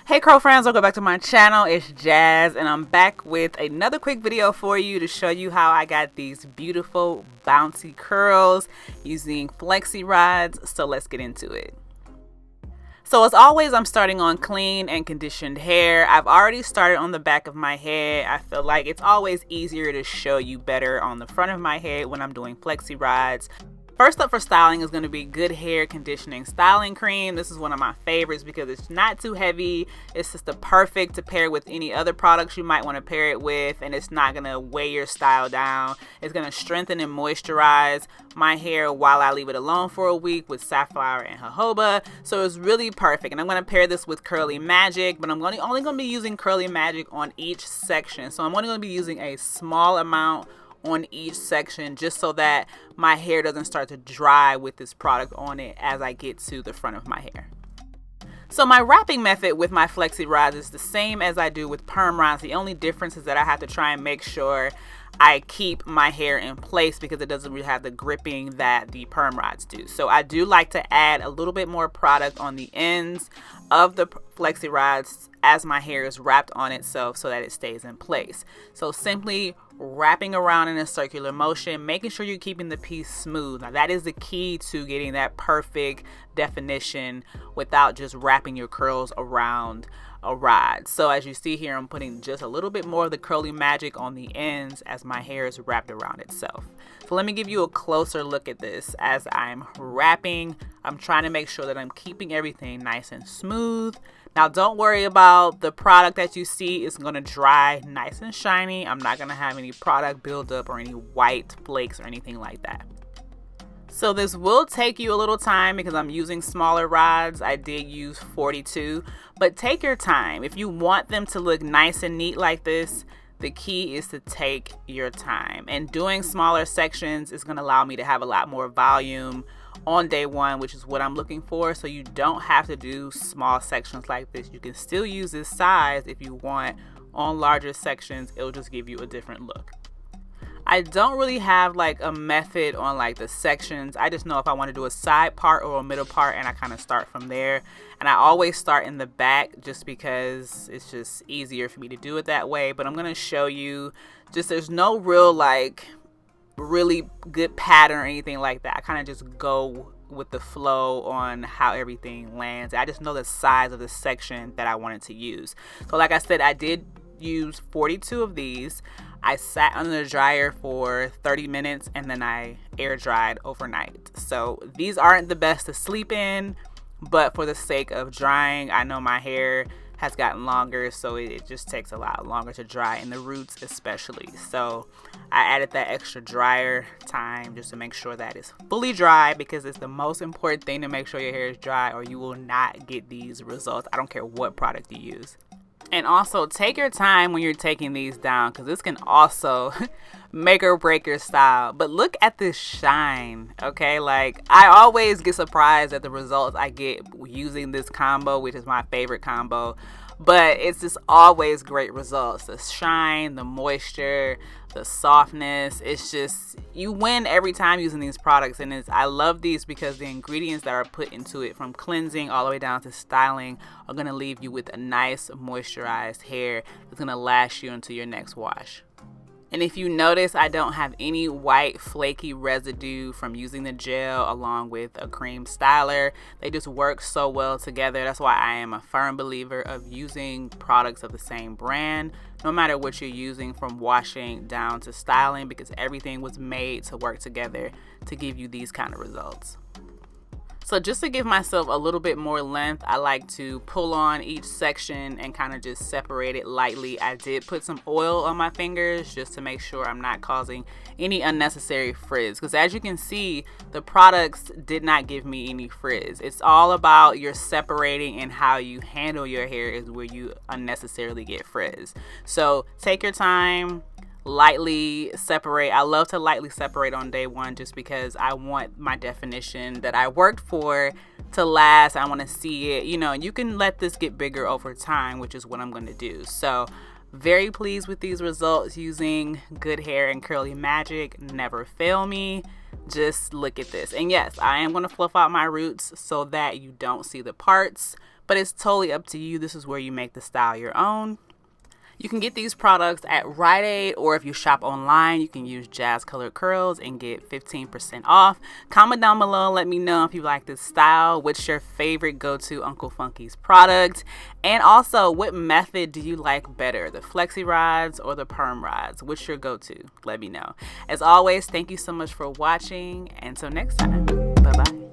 Hey curl friends, welcome back to my channel. It's Jazz and I'm back with another quick video for you to show you how I got these beautiful bouncy curls using Flexi rods. So let's get into it. So as always, I'm starting on clean and conditioned hair. I've already started on the back of my head. I feel like it's always easier to show you better on the front of my head when I'm doing Flexi rods. First up for styling is going to be Good Hair Conditioning Styling Cream. This is one of my favorites because it's not too heavy. It's just the perfect to pair with any other products you might want to pair it with, and it's not going to weigh your style down. It's going to strengthen and moisturize my hair while I leave it alone for a week with safflower and jojoba. So it's really perfect. And I'm going to pair this with Curly Magic, but I'm only going to be using Curly Magic on each section. So I'm only going to be using a small amount on each section just so that my hair doesn't start to dry with this product on it as I get to the front of my hair. So my wrapping method with my Flexi rods is the same as I do with perm rods. The only difference is that I have to try and make sure I keep my hair in place because it doesn't really have the gripping that the perm rods do. So I do like to add a little bit more product on the ends of the Flexi rods as my hair is wrapped on itself so that it stays in place. So simply wrapping around in a circular motion, making sure you're keeping the piece smooth. Now that is the key to getting that perfect definition without just wrapping your curls around a rod. So as you see here, I'm putting just a little bit more of the Curly Magic on the ends as my hair is wrapped around itself. So let me give you a closer look at this. As I'm wrapping, I'm trying to make sure that I'm keeping everything nice and smooth. Now don't worry about the product that you see is going to dry nice and shiny. I'm not going to have any product buildup or any white flakes or anything like that. So this will take you a little time because I'm using smaller rods. I did use 42, but take your time. If you want them to look nice and neat like this, the key is to take your time. And doing smaller sections is going to allow me to have a lot more volume on day one, which is what I'm looking for. So you don't have to do small sections like this. You can still use this size if you want on larger sections. It'll just give you a different look. I don't really have like a method on like the sections. I just know if I want to do a side part or a middle part, and I kind of start from there. And I always start in the back just because it's just easier for me to do it that way. But I'm going to show you just there's no real like really good pattern or anything like that. I kind of just go with the flow on how everything lands. I just know the size of the section that I wanted to use. So like I said, I did use 42 of these. I sat under the dryer for 30 minutes and then I air dried overnight. So these aren't the best to sleep in, but for the sake of drying, I know my hair has gotten longer, so it just takes a lot longer to dry, in the roots especially. So I added that extra dryer time just to make sure that it's fully dry, because it's the most important thing to make sure your hair is dry or you will not get these results. I don't care what product you use. And also take your time when you're taking these down, because this can also make or break your style. But look at this shine, okay? Like, I always get surprised at the results I get using this combo, which is my favorite combo. But it's just always great results. The shine, the moisture, the softness. It's just, you win every time using these products. And I love these because the ingredients that are put into it, from cleansing all the way down to styling, are going to leave you with a nice moisturized hair that's going to last you until your next wash. And if you notice, I don't have any white flaky residue from using the gel along with a cream styler. They just work so well together. That's why I am a firm believer of using products of the same brand, no matter what you're using, from washing down to styling, because everything was made to work together to give you these kind of results. So just to give myself a little bit more length, I like to pull on each section and kind of just separate it lightly. I did put some oil on my fingers just to make sure I'm not causing any unnecessary frizz, because as you can see, the products did not give me any frizz. It's all about your separating and how you handle your hair is where you unnecessarily get frizz. So take your time. Lightly separate. I love to lightly separate on day one just because I want my definition that I worked for to last. I want to see it, you know, and you can let this get bigger over time, which is what I'm going to do. So very pleased with these results using Good Hair and Curly Magic. Never fail me. Just look at this. And yes, I am going to fluff out my roots so that you don't see the parts, but it's totally up to you. This is where you make the style your own. You can get these products at Rite Aid, or if you shop online, you can use Jas'ColoredCurls and get 15% off. Comment down below, let me know if you like this style, what's your favorite go-to Uncle Funky's product, and also what method do you like better, the Flexi rods or the perm rods? What's your go-to? Let me know. As always, thank you so much for watching. Until next time, bye-bye.